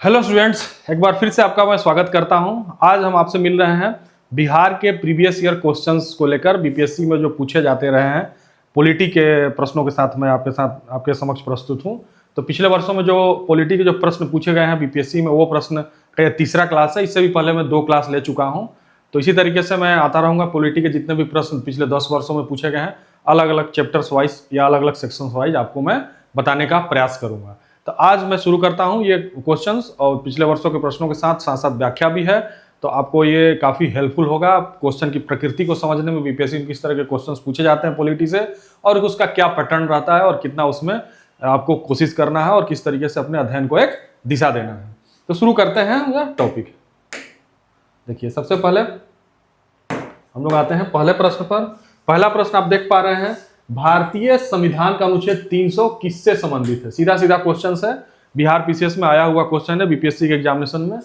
Hello students, एक बार फिर से आपका मैं स्वागत करता हूं। आज हम आपसे मिल रहे हैं बिहार के प्रीवियस ईयर क्वेश्चंस को लेकर। बीपीएससी में जो पूछे जाते रहे हैं पॉलिटी के प्रश्नों के साथ मैं आपके समक्ष प्रस्तुत हूं। तो पिछले वर्षों में जो पॉलिटी के जो प्रश्न पूछे गए हैं बीपीएससी में, वो प्रश्न का ये तीसरा क्लास है। इससे भी पहले मैं 2 क्लास ले चुका हूँ। तो इसी तरीके से मैं आता रहूँगा। पॉलिटी के जितने भी प्रश्न पिछले 10 वर्षों में पूछे गए हैं, अलग अलग चैप्टर्स वाइज या अलग अलग सेक्शंस वाइज आपको मैं बताने का प्रयास करूँगा। तो आज मैं शुरू करता हूं ये क्वेश्चंस, और पिछले वर्षों के प्रश्नों के साथ साथ व्याख्या भी है। तो आपको ये काफ़ी हेल्पफुल होगा क्वेश्चन की प्रकृति को समझने में, बीपीएससी में किस तरह के क्वेश्चंस पूछे जाते हैं पॉलिटी से, और उसका क्या पैटर्न रहता है और कितना उसमें आपको कोशिश करना है और किस तरीके से अपने अध्ययन को एक दिशा देना है। तो शुरू करते हैं यह टॉपिक। देखिए, सबसे पहले हम लोग आते हैं पहले प्रश्न पर। पहला प्रश्न आप देख पा रहे हैं, भारतीय संविधान का अनुच्छेद 300 किससे संबंधित है। सीधा सीधा क्वेश्चन है, बिहार पीसीएस में आया हुआ क्वेश्चन है बीपीएससी के एग्जामिनेशन में।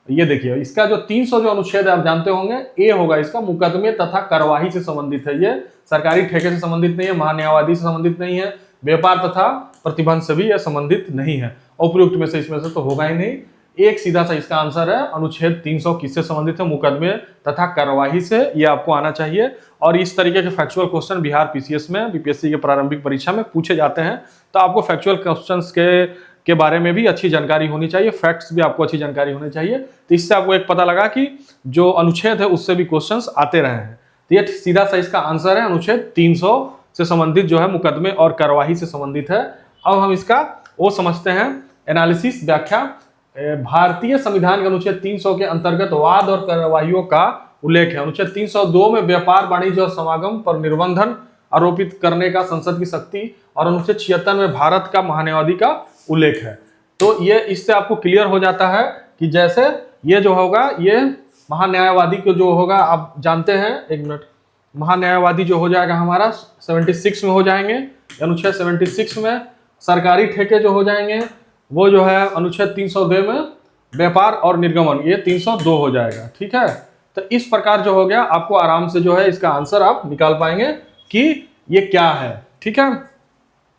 ये देखिए, इसका जो 300 जो अनुच्छेद है आप जानते होंगे, ए होगा इसका, मुकदमे तथा कार्यवाही से संबंधित है। ये सरकारी ठेके से संबंधित नहीं है, महान्यायवादी से संबंधित नहीं है, व्यापार तथा प्रतिबंध से भी यह संबंधित नहीं है। उपयुक्त में से इसमें से तो होगा ही नहीं। एक सीधा सा इसका आंसर है, अनुच्छेद 300 किससे संबंधित है, मुकदमे तथा कार्यवाही से। ये आपको आना चाहिए। और इस तरीके के फैक्चुअल क्वेश्चन बिहार पीसीएस में बीपीएससी के प्रारंभिक परीक्षा में पूछे जाते हैं। तो आपको फैक्चुअल क्वेश्चंस के बारे में भी अच्छी जानकारी होनी चाहिए, फैक्ट्स भी आपको अच्छी जानकारी होनी चाहिए। तो इससे आपको एक पता लगा कि जो अनुच्छेद है उससे भी क्वेश्चंस आते रहे हैं। तो ये सीधा सा इसका आंसर है, अनुच्छेद 300 से संबंधित जो है, मुकदमे और कार्यवाही से संबंधित है। अब हम इसका वो समझते हैं, एनालिसिस, व्याख्या। भारतीय संविधान के अनुच्छेद 300 के अंतर्गत वाद और कार्यवाहियों का उल्लेख है। अनुच्छेद 302 में व्यापार, वाणिज्य और समागम पर निर्बंधन आरोपित करने का संसद की शक्ति, और अनुच्छेद 76 में भारत का महान्यायवादी का उल्लेख है। तो ये इससे आपको क्लियर हो जाता है कि जैसे ये जो होगा, ये महान्यायवादी को जो होगा, आप जानते हैं, एक मिनट, महान्यायवादी जो हो जाएगा हमारा 76 में हो जाएंगे, अनुच्छेद 76 में। सरकारी ठेके जो हो जाएंगे वो जो है अनुच्छेद 302 में व्यापार और निर्गमन, ये 302 हो जाएगा। ठीक है, तो इस प्रकार जो हो गया, आपको आराम से जो है इसका आंसर आप निकाल पाएंगे कि ये क्या है। ठीक है,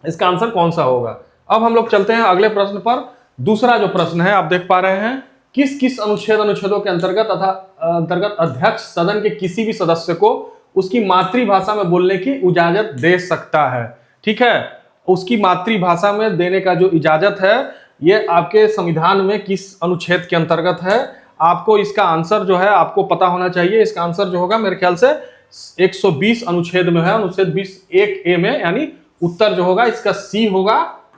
इसका आंसर कौन सा होगा। अब हम लोग चलते हैं अगले प्रश्न पर। दूसरा जो प्रश्न है आप देख पा रहे हैं, किस किस अनुच्छेदों के अंतर्गत अध्यक्ष सदन के किसी भी सदस्य को उसकी मातृभाषा में बोलने की इजाजत दे सकता है। ठीक है, उसकी मातृभाषा में देने का जो इजाजत है, ये आपके संविधान में किस अनुच्छेद के अंतर्गत है, आपको इसका आंसर जो है आपको पता होना चाहिए। इसका आंसर जो होगा मेरे ख्याल से 120 अनुच्छेद में है, अनुच्छेद 20(1)(a) में, यानी उत्तर जो होगा इसका सी होगा।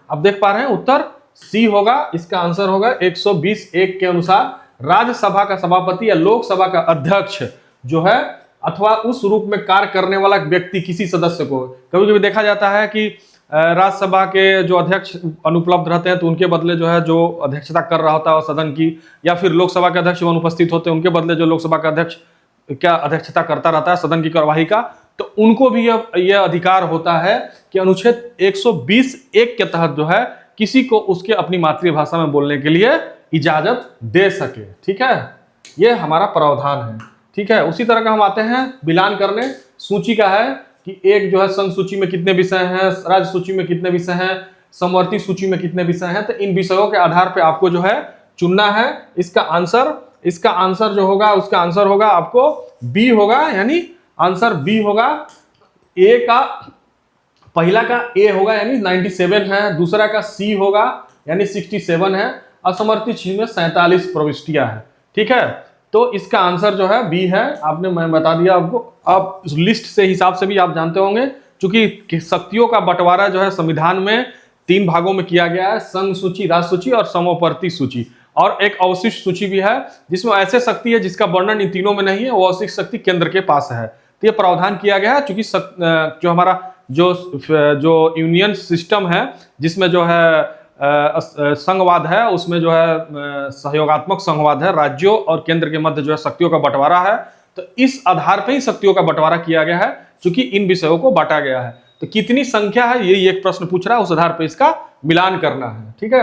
आप देख पा रहे हैं, उत्तर सी होगा। इसका आंसर होगा 120(1) के अनुसार राज्यसभा का सभापति या लोकसभा का अध्यक्ष जो है, अथवा उस रूप में कार्य करने वाला व्यक्ति किसी सदस्य को, कभी कभी देखा जाता है कि राज्यसभा के जो अध्यक्ष अनुपलब्ध रहते हैं, तो उनके बदले जो है, जो अध्यक्षता कर रहा होता है सदन की, या फिर लोकसभा के अध्यक्ष अनुपस्थित होते हैं, उनके बदले जो लोकसभा का अध्यक्ष क्या अध्यक्षता करता रहता है सदन की कार्यवाही का, तो उनको भी यह अधिकार होता है कि अनुच्छेद 120(1) के तहत जो है किसी को उसके अपनी मातृभाषा में बोलने के लिए इजाजत दे सके। ठीक है, ये हमारा प्रावधान है। ठीक है, उसी तरह का हम आते हैं मिलान करने। सूची का है कि एक जो है संघ सूची में कितने विषय हैं, राज्य सूची में कितने विषय हैं, समवर्ती सूची में कितने विषय हैं। तो इन विषयों के आधार पे आपको जो है चुनना है। इसका आंसर जो होगा, उसका आंसर होगा आपको बी होगा, यानी आंसर बी होगा। ए का पहला का ए होगा, यानी 97 है। दूसरा का सी होगा, यानी 67 है। असमर्थित क्षेत्र में 47 प्रविष्टियां हैं। ठीक है, तो इसका आंसर जो है बी है। मैं बता दिया आपको। आप लिस्ट से हिसाब से भी आप जानते होंगे, क्योंकि शक्तियों का बंटवारा जो है संविधान में 3 भागों में किया गया है, संघ सूची, राज सूची और समवर्ती सूची। और एक अवशिष्ट सूची भी है, जिसमें ऐसे शक्ति है जिसका वर्णन इन तीनों में नहीं है, वो अवशिष्ट शक्ति केंद्र के पास है। तो ये प्रावधान किया गया है, चूंकि जो हमारा जो यूनियन सिस्टम है, जिसमें जो है संघवाद है, उसमें जो है सहयोगात्मक संघवाद है, राज्यों और केंद्र के मध्य जो है शक्तियों का बंटवारा है। तो इस आधार पर ही शक्तियों का बंटवारा किया गया है, चूंकि इन विषयों को बांटा गया है। तो कितनी संख्या है, ये एक प्रश्न पूछ रहा है, उस आधार पर इसका मिलान करना है। ठीक है,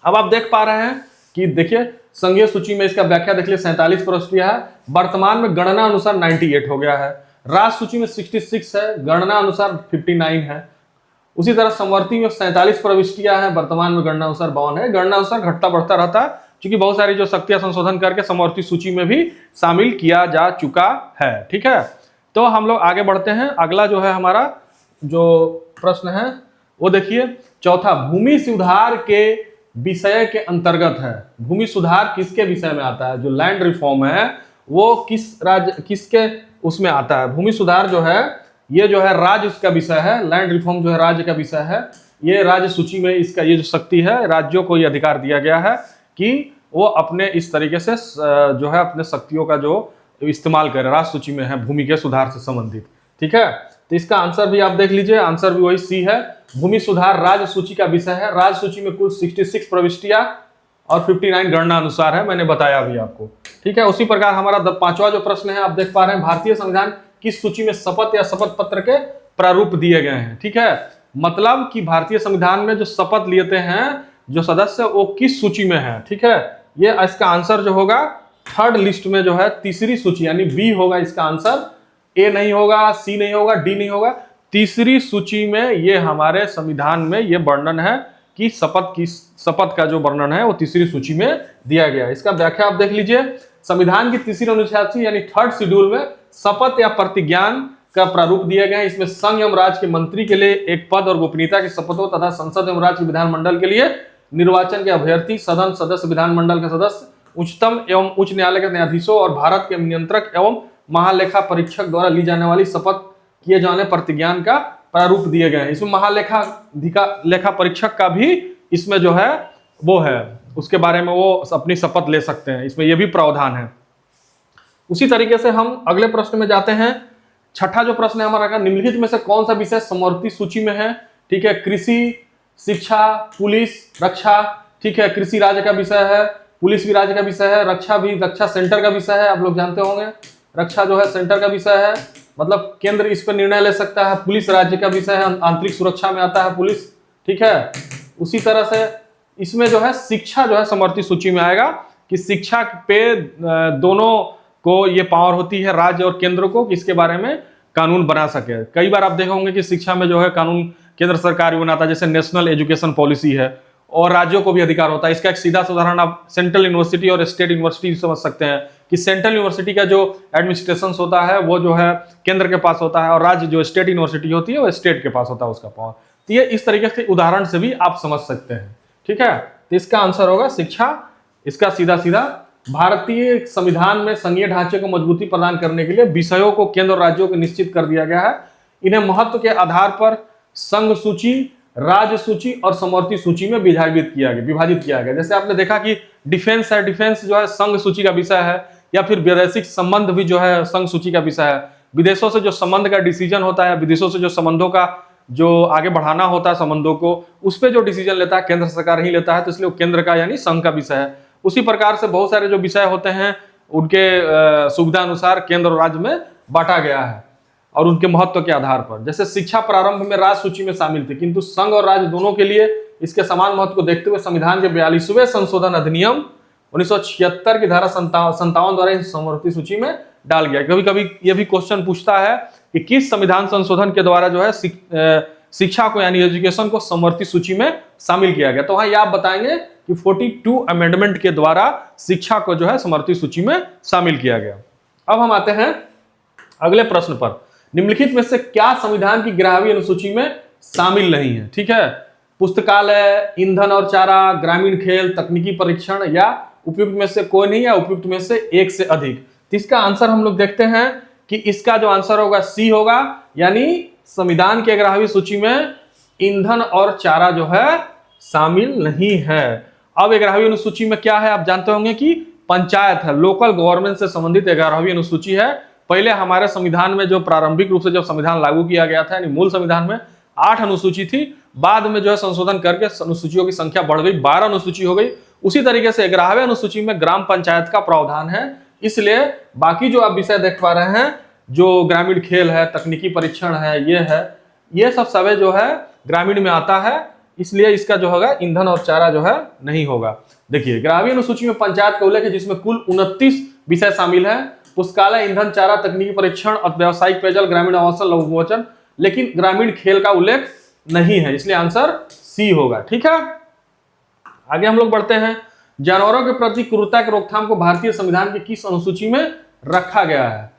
अब आप देख पा रहे हैं कि देखिए, संघीय सूची में इसका व्याख्या देख लिया, 47 प्रविष्टियां है। वर्तमान में गणना अनुसार 98 हो गया है। राज्य सूची में 66 है, गणना अनुसार 59 है। उसी तरह समवर्ती में 47 प्रविष्टियां हैं, वर्तमान में गणना अनुसार 52 है। गणना अनुसार घटता बढ़ता रहता है, क्योंकि बहुत सारी जो शक्तियां संशोधन करके समवर्ती सूची में भी शामिल किया जा चुका है। ठीक है, तो हम लोग आगे बढ़ते हैं। अगला जो है हमारा जो प्रश्न है वो देखिए, चौथा, भूमि सुधार के विषय के अंतर्गत है। भूमि सुधार किसके विषय में आता है? जो लैंड रिफॉर्म है वो किसके उसमें आता है? भूमि सुधार जो है ये जो है राज्य का विषय है। लैंड रिफॉर्म जो है राज्य का विषय है। ये राज्य सूची में इसका ये जो शक्ति है, राज्यों को ये अधिकार दिया गया है कि वो अपने इस तरीके से जो है अपने शक्तियों का जो इस्तेमाल करें। राज्य सूची में है भूमि के सुधार से संबंधित। ठीक है, तो इसका आंसर भी आप देख लीजिए, आंसर भी वही सी है। भूमि सुधार राज्य सूची का विषय है। राज्य सूची में कुल 66 प्रविष्टियां और 59 गणना अनुसार है, मैंने बताया अभी आपको। ठीक है, उसी प्रकार हमारा पांचवा जो प्रश्न है आप देख पा रहे हैं, भारतीय संविधान किस सूची में शपथ या शपथ पत्र के प्रारूप दिए गए हैं? ठीक है, मतलब कि भारतीय संविधान में जो शपथ लेते हैं जो सदस्य वो किस सूची में है? ठीक है, ये इसका आंसर जो होगा थर्ड लिस्ट में जो है तीसरी सूची यानी बी होगा इसका आंसर। ए नहीं होगा, सी नहीं होगा, डी नहीं होगा, तीसरी सूची में ये हमारे संविधान में ये वर्णन है कि शपथ का जो वर्णन है वो तीसरी सूची में दिया गया है। इसका व्याख्या आप देख लीजिए, संविधान की तीसरी अनुसूची यानी थर्ड शेड्यूल में शपथ या प्रतिज्ञान का प्रारूप दिए गए हैं। इसमें संघ एवं राज्य के मंत्री के लिए एक पद और गोपनीयता की शपथ हो तथा संसद एवं राज्य विधानमंडल के लिए निर्वाचन के अभ्यर्थी, सदन सदस्य, विधानमंडल के सदस्य, उच्चतम एवं उच्च न्यायालय के न्यायाधीशों और भारत के नियंत्रक एवं महालेखा परीक्षक द्वारा ली जाने वाली शपथ किए जाने प्रतिज्ञान का प्रारूप दिए गए हैं। इसमें लेखा परीक्षक का भी इसमें जो है वो है, उसके बारे में वो अपनी शपथ ले सकते हैं, इसमें ये भी प्रावधान है। उसी तरीके से हम अगले प्रश्न में जाते हैं। छठा जो प्रश्न है हमारा, निम्नलिखित में से कौन सा विषय समवर्ती सूची में है? ठीक है, कृषि, शिक्षा, पुलिस, रक्षा। ठीक है, कृषि राज्य का विषय है, पुलिस भी राज्य का विषय है, रक्षा भी, रक्षा सेंटर का विषय है। आप लोग जानते होंगे रक्षा जो है सेंटर का विषय है, मतलब केंद्र इस पर निर्णय ले सकता है। पुलिस राज्य का विषय है, आंतरिक सुरक्षा में आता है पुलिस। ठीक है, उसी तरह से इसमें जो है शिक्षा जो है समवर्ती सूची में आएगा कि शिक्षा पे दोनों को ये पावर होती है, राज्य और केंद्र को, कि इसके बारे में कानून बना सके। कई बार आप देखे होंगे कि शिक्षा में जो है कानून केंद्र सरकार ही बनाता है, जैसे नेशनल एजुकेशन पॉलिसी है, और राज्यों को भी अधिकार होता है। इसका एक सीधा उदाहरण आप सेंट्रल यूनिवर्सिटी और स्टेट यूनिवर्सिटी समझ सकते हैं कि सेंट्रल यूनिवर्सिटी का जो एडमिनिस्ट्रेशन होता है वो जो है केंद्र के पास होता है, और राज्य जो स्टेट यूनिवर्सिटी होती है वो स्टेट के पास होता है उसका पावर। तो ये इस तरीके से उदाहरण से भी आप समझ सकते हैं। ठीक है, तो इसका आंसर होगा शिक्षा। इसका सीधा सीधा भारतीय संविधान में संघीय ढांचे को मजबूती प्रदान करने के लिए विषयों को केंद्र और राज्यों को निश्चित कर दिया गया है। इन्हें महत्व के आधार पर संघ सूची, राज्य सूची और समवर्ती सूची में विभाजित किया गया। जैसे आपने देखा कि डिफेंस है, डिफेंस जो है संघ सूची का विषय है, या फिर वैदेशिक संबंध भी जो है संघ सूची का विषय है। विदेशों से जो संबंध का डिसीजन होता है, विदेशों से जो संबंधों का जो आगे बढ़ाना होता है संबंधों को, उस पर जो डिसीजन लेता है केंद्र सरकार ही लेता है, तो इसलिए वो केंद्र का यानी संघ का विषय है। उसी प्रकार से बहुत सारे जो विषय होते हैं उनके सुविधा अनुसार केंद्र और राज्य में बांटा गया है और उनके महत्व के आधार पर। जैसे शिक्षा प्रारंभ में राज्य सूची में शामिल थी, किंतु संघ और राज्य दोनों के लिए इसके समान महत्व को देखते हुए संविधान के 42वें संशोधन अधिनियम 1976 की धारा 57 द्वारा इस समवर्ती सूची में डाल गया। कभी कभी यह भी क्वेश्चन पूछता है कि किस संविधान संशोधन के द्वारा जो है शिक्षा को यानी एजुकेशन को समवर्ती सूची में शामिल किया गया। तो हाँ, ये आप बताएंगे कि 42 अमेंडमेंट के द्वारा शिक्षा को जो है समवर्ती सूची में शामिल किया गया। अब हम आते हैं अगले प्रश्न पर। निम्नलिखित में से क्या संविधान की 11वीं अनुसूची में शामिल नहीं है? ठीक है, पुस्तकालय, ईंधन और चारा, ग्रामीण खेल, तकनीकी परीक्षण या उपयुक्त में से कोई नहीं, या उपयुक्त में से एक से अधिक। तो इसका आंसर हम लोग देखते हैं कि इसका जो आंसर होगा सी होगा, यानी संविधान की 11वीं सूची में ईंधन और चारा जो है शामिल नहीं है। अब 11वीं अनुसूची में क्या है आप जानते होंगे कि पंचायत है, लोकल गवर्नमेंट से संबंधित 11वीं अनुसूची है। पहले हमारे संविधान में जो प्रारंभिक रूप से जब संविधान लागू किया गया था, यानी मूल संविधान में 8 अनुसूची थी, बाद में जो है संशोधन करके अनुसूचियों की संख्या बढ़ गई, 12 अनुसूची हो गई। उसी तरीके से 11वें अनुसूची में ग्राम पंचायत का प्रावधान है, इसलिए बाकी जो आप विषय देख पा रहे हैं, जो ग्रामीण खेल है, तकनीकी परीक्षण है, ये सब सभी जो है ग्रामीण में आता है, इसलिए इसका जो होगा ईंधन और चारा जो है नहीं होगा। देखिए 11वीं अनुसूची में पंचायत का उल्लेख है, जिसमें कुल 29 विषय शामिल है। पुस्तकालय, ईंधन, चारा, तकनीकी परीक्षण और व्यावसायिक पेयजल, ग्रामीण आवासन, लघु भोजन, लेकिन ग्रामीण खेल का उल्लेख नहीं है, इसलिए आंसर सी होगा। ठीक है, आगे हम लोग बढ़ते हैं। जानवरों के प्रति क्रूरता की रोकथाम को भारतीय संविधान की किस अनुसूची में रखा गया है?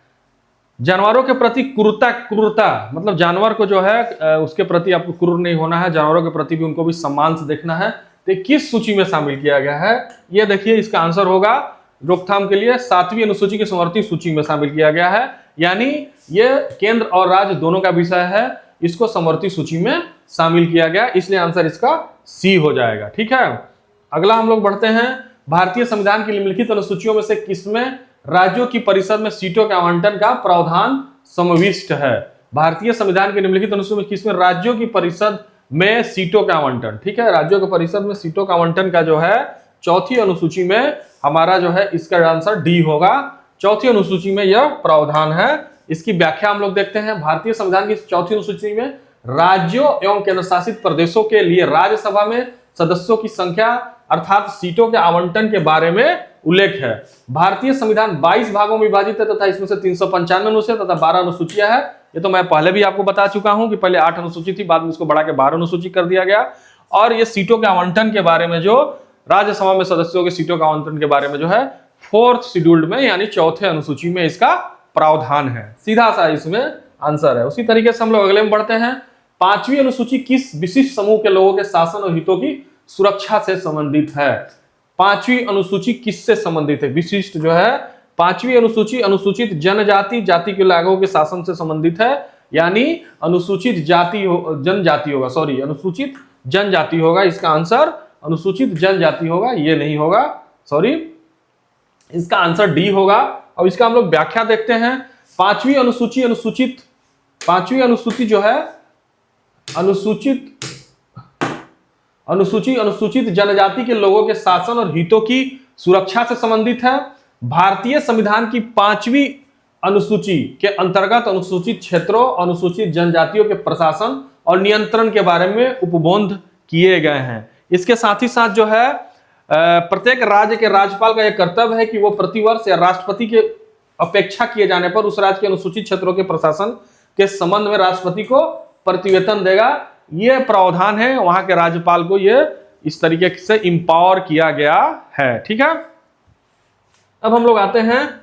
जानवरों के प्रति क्रूरता, क्रूरता मतलब जानवर को जो है उसके प्रति आपको क्रूर नहीं होना है, जानवरों के प्रति भी उनको भी सम्मान से देखना है। तो किस सूची में शामिल किया गया है? ये देखिए, इसका आंसर होगा रोकथाम के लिए 7वीं अनुसूची की समवर्ती सूची में शामिल किया गया है। यानी ये केंद्र और राज्य दोनों का विषय है, इसको समवर्ती सूची में शामिल किया गया, इसलिए आंसर इसका सी हो जाएगा। ठीक है, अगला हम लोग बढ़ते हैं। भारतीय संविधान की निम्नलिखित अनुसूचियों में से किसमें राज्यों की परिषद में सीटों के आवंटन का प्रावधान समाविष्ट है? भारतीय संविधान के निम्नलिखित अनुसूची में किसमें राज्यों की परिषद में सीटों का आवंटन, ठीक है, राज्यों की परिषद में सीटों का आवंटन का जो है चौथी अनुसूची में हमारा जो है इसका आंसर डी होगा। चौथी अनुसूची में यह प्रावधान है। इसकी व्याख्या हम लोग देखते हैं। भारतीय संविधान की चौथी अनुसूची में राज्यों एवं केंद्र शासित प्रदेशों के लिए राज्यसभा में सदस्यों की संख्या अर्थात सीटों के आवंटन के बारे में उल्लेख है। भारतीय संविधान 22 भागों में विभाजित है तथा इसमें से 395 अनुच्छेद तथा 12 अनुसूचियां है। ये तो मैं पहले भी आपको बता चुका हूं कि पहले 8 अनुसूची थी, बाद में इसको बढ़ा के 12 अनुसूची कर दिया गया। और ये सीटों के आवंटन के बारे में, जो राज्यसभा में सदस्यों के सीटों के आवंटन के बारे में जो है 4th शेड्यूल्ड में यानी चौथे अनुसूची में इसका प्रावधान है। सीधा सा इसमें आंसर है। उसी तरीके से हम लोग अगले में बढ़ते हैं। 5वीं अनुसूची किस विशिष्ट समूह के लोगों के शासन और हितों की सुरक्षा से संबंधित है? 5वीं अनुसूची किससे संबंधित है? विशिष्ट जो है 5वीं अनुसूची अनुसूचित जनजाति जाति के लोगों के शासन से संबंधित है। यानी अनुसूचित जाति जनजाति होगा, सॉरी अनुसूचित जनजाति होगा इसका आंसर, अनुसूचित जनजाति होगा, ये नहीं होगा, सॉरी, इसका आंसर डी होगा। अब इसका हम लोग व्याख्या देखते हैं। 5वीं अनुसूची अनुसूची जो है अनुसूचित जनजाति के लोगों के शासन और हितों की सुरक्षा से संबंधित है। भारतीय संविधान की 5वीं अनुसूची के अंतर्गत अनुसूचित क्षेत्रों, अनुसूचित जनजातियों के प्रशासन और नियंत्रण के बारे में उपबोध किए गए हैं। इसके साथ ही साथ जो है प्रत्येक राज्य के राज्यपाल का यह कर्तव्य है कि वो प्रतिवर्ष या राष्ट्रपति के अपेक्षा किए जाने पर उस राज्य के अनुसूचित क्षेत्रों के प्रशासन के संबंध में राष्ट्रपति को प्रतिवेदन देगा। ये प्रावधान है, वहां के राज्यपाल को ये इस तरीके से इंपावर किया गया है। ठीक है, अब हम लोग आते हैं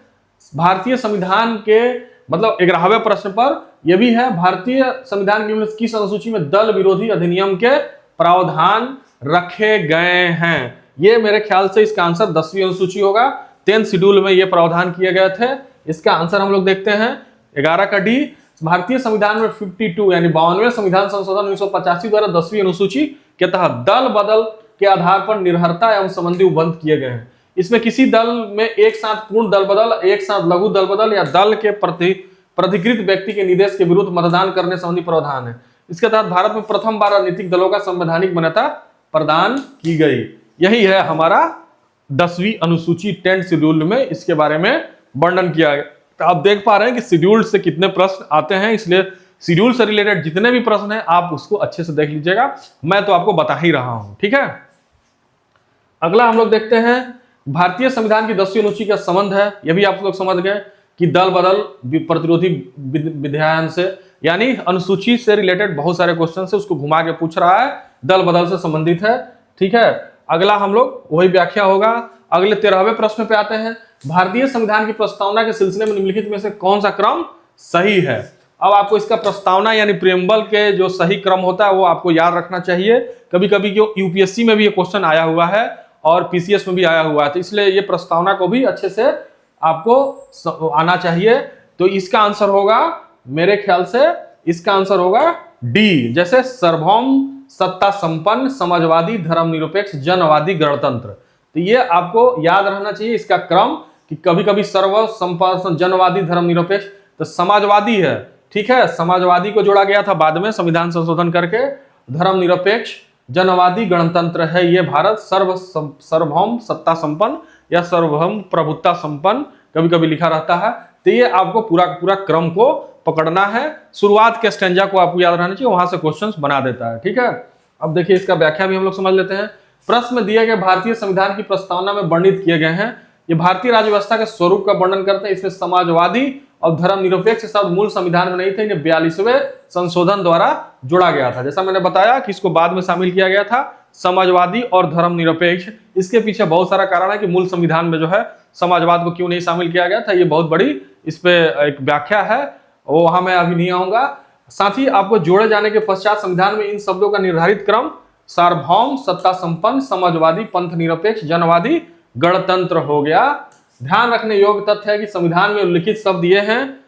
भारतीय संविधान के मतलब 11वें प्रश्न पर। यह भी है, भारतीय संविधान की किस अनुसूची में दल विरोधी अधिनियम के प्रावधान रखे गए हैं? ये मेरे ख्याल से इसका आंसर 10वीं अनुसूची होगा। 10th शेड्यूल में ये प्रावधान किए गए थे। इसका आंसर हम लोग देखते हैं 11 का डी। भारतीय संविधान में 52 यानी 52वें संविधान संशोधन 1985 द्वारा 10वीं अनुसूची के तहत दल बदल के आधार पर निर्भरता एवं संबंधी उपबंध किए गए हैं। इसमें किसी दल में एक साथ पूर्ण दल बदल, एक साथ लघु दल बदल या दल के प्राधिकृत व्यक्ति के निर्देश के विरुद्ध मतदान करने संबंधी प्रावधान है। इसके तहत भारत में प्रथम बार राजनीतिक दलों का संवैधानिक मान्यता प्रदान की गई। यही है हमारा 10वीं अनुसूची 10th शेड्यूल में इसके बारे में वर्णन किया गया। तो आप देख पा रहे हैं कि शेड्यूल से कितने प्रश्न आते हैं, इसलिए शेड्यूल से रिलेटेड जितने भी प्रश्न हैं आप उसको अच्छे से देख लीजिएगा। मैं तो आपको बता ही रहा हूं। ठीक है, अगला हम लोग देखते हैं भारतीय संविधान की 10वीं अनुसूची का संबंध है। यह भी आप लोग समझ गए कि दल बदल प्रतिरोधी विधायन से, यानी अनुसूची से रिलेटेड बहुत सारे क्वेश्चन से उसको घुमा के पूछ रहा है, दल बदल से संबंधित है। ठीक है, अगला हम लोग वही व्याख्या होगा। अगले 13वें प्रश्न पे आते हैं। भारतीय संविधान की प्रस्तावना के सिलसिले में निम्नलिखित में से कौन सा क्रम सही है? अब आपको इसका प्रस्तावना यानी प्रियम्बल के जो सही क्रम होता है वो आपको याद रखना चाहिए। कभी कभी जो यूपीएससी में भी ये क्वेश्चन आया हुआ है और पीसीएस में भी आया हुआ है, तो इसलिए ये प्रस्तावना को भी अच्छे से आपको आना चाहिए। तो इसका आंसर होगा, मेरे ख्याल से इसका आंसर होगा डी, जैसे सार्वभौम सत्ता संपन्न समाजवादी धर्मनिरपेक्ष जनवादी गणतंत्र। तो ये आपको याद रहना चाहिए इसका क्रम कि कभी कभी सर्व संपन्न जनवादी धर्मनिरपेक्ष, तो समाजवादी है, ठीक है, समाजवादी को जोड़ा गया था बाद में संविधान संशोधन करके। धर्मनिरपेक्ष जनवादी गणतंत्र है ये भारत। सार्वभौम सत्ता संपन्न या सार्वभौम प्रभुत्ता संपन्न कभी कभी लिखा रहता है। तो ये आपको पूरा क्रम को पकड़ना है। शुरुआत के स्टेंजा को आपको याद रहना चाहिए, वहां से क्वेश्चंस बना देता है। ठीक है, अब देखिए इसका व्याख्या भी हम लोग समझ लेते हैं। प्रश्न में दिए गए भारतीय संविधान की प्रस्तावना में वर्णित किए गए हैं। ये भारतीय राज्य व्यवस्था के स्वरूप का वर्णन करते हैं। इसमें समाजवादी और धर्मनिरपेक्ष शब्द मूल संविधान में नहीं थे, इन्हें 42वें संशोधन द्वारा जोड़ा गया था। जैसा मैंने बताया कि इसको बाद में शामिल किया गया था, समाजवादी और धर्मनिरपेक्ष। इसके पीछे बहुत सारा कारण है कि मूल संविधान में जो है समाजवाद को क्यों नहीं शामिल किया गया था, ये बहुत बड़ी इस पे एक व्याख्या है, वो वहां मैं अभी नहीं आऊंगा। साथ ही आपको जोड़े जाने के पश्चात संविधान में इन शब्दों का निर्धारित क्रम सार्वभौम, सत्ता संपन्न, समाजवादी, पंथ निरपेक्ष, जनवादी, गणतंत्र हो गया। ध्यान रखने योग्य तथ्य है कि संविधान में उल्लिखित शब्द ये हैं,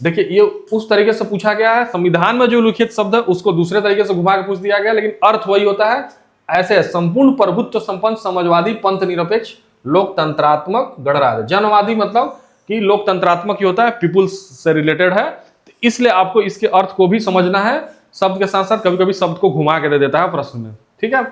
देखिए ये उस तरीके से पूछा गया है, संविधान में जो उल्लिखित शब्द है उसको दूसरे तरीके से घुमा के पूछ दिया गया, लेकिन अर्थ वही होता है। ऐसे संपूर्ण प्रभुत्व संपन्न, समाजवादी, पंथ निरपेक्ष, लोकतंत्रात्मक, गणराज्य। जनवादी मतलब कि लोकतंत्रात्मक ही होता है, पीपुल्स से रिलेटेड है, तो इसलिए आपको इसके अर्थ को भी समझना है। शब्द के साथ साथ कभी कभी शब्द को घुमा के दे देता है प्रश्न में, ठीक है।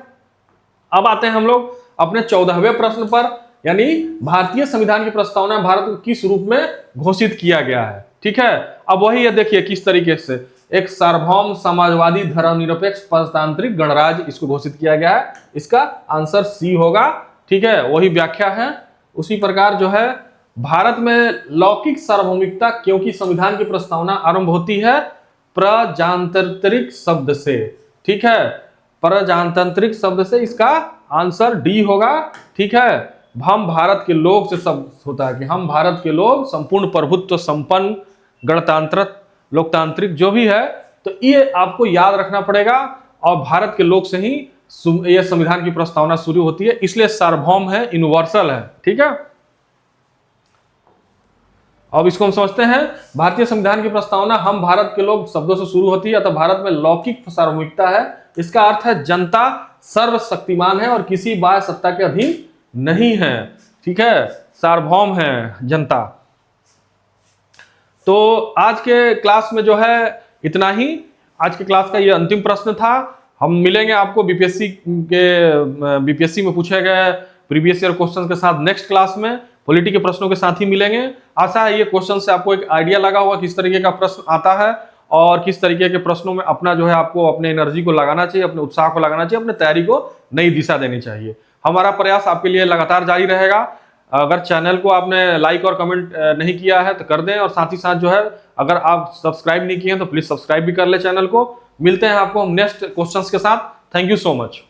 अब आते हैं हम लोग अपने 14वें प्रश्न पर, यानी भारतीय संविधान की प्रस्तावना भारत को किस रूप में घोषित किया गया है, ठीक है। अब वही है, देखिए किस तरीके से, एक सार्वभौम, समाजवादी, धर्मनिरपेक्ष, पंचतांत्रिक, गणराज्य, इसको घोषित किया गया है। इसका आंसर सी होगा, ठीक है, वही व्याख्या है। उसी प्रकार जो है भारत में लौकिक सार्वभौमिकता, क्योंकि संविधान की प्रस्तावना आरंभ होती है प्रजातांत्रिक शब्द से, ठीक है, प्रजातांत्रिक शब्द से, इसका आंसर डी होगा, ठीक है। हम भारत के लोग से शब्द होता है कि हम भारत के लोग, संपूर्ण प्रभुत्व संपन्न, गणतांत्रिक, लोकतांत्रिक जो भी है, तो ये आपको याद रखना पड़ेगा। और भारत के लोग से ही यह संविधान की प्रस्तावना शुरू होती है, इसलिए सार्वभौम है, यूनिवर्सल है, ठीक है। अब इसको हम समझते हैं, भारतीय संविधान की प्रस्तावना हम भारत के लोग शब्दों से शुरू होती है, तो भारत में लौकिक सार्वभौमिकता है। इसका अर्थ है जनता सर्वशक्तिमान है और किसी बाह्य सत्ता के अधीन नहीं है, ठीक है, सार्वभौम है जनता। तो आज के क्लास में जो है इतना ही, आज के क्लास का ये अंतिम प्रश्न था। हम मिलेंगे आपको बीपीएससी में पूछे गए प्रीवियस ईयर क्वेश्चन के साथ नेक्स्ट क्लास में, पॉलिटी के प्रश्नों के साथ ही मिलेंगे। आशा है ये क्वेश्चन से आपको एक आइडिया लगा होगा किस तरीके का प्रश्न आता है और किस तरीके के प्रश्नों में अपना जो है आपको अपने एनर्जी को लगाना चाहिए, अपने उत्साह को लगाना चाहिए, अपने तैयारी को नई दिशा देनी चाहिए। हमारा प्रयास आपके लिए लगातार जारी रहेगा। अगर चैनल को आपने लाइक और कमेंट नहीं किया है तो कर दें, और साथ ही साथ जो है अगर आप सब्सक्राइब नहीं किए हैं तो प्लीज सब्सक्राइब भी कर ले चैनल को। मिलते हैं आपको नेक्स्ट क्वेश्चंस के साथ। Thank you so much.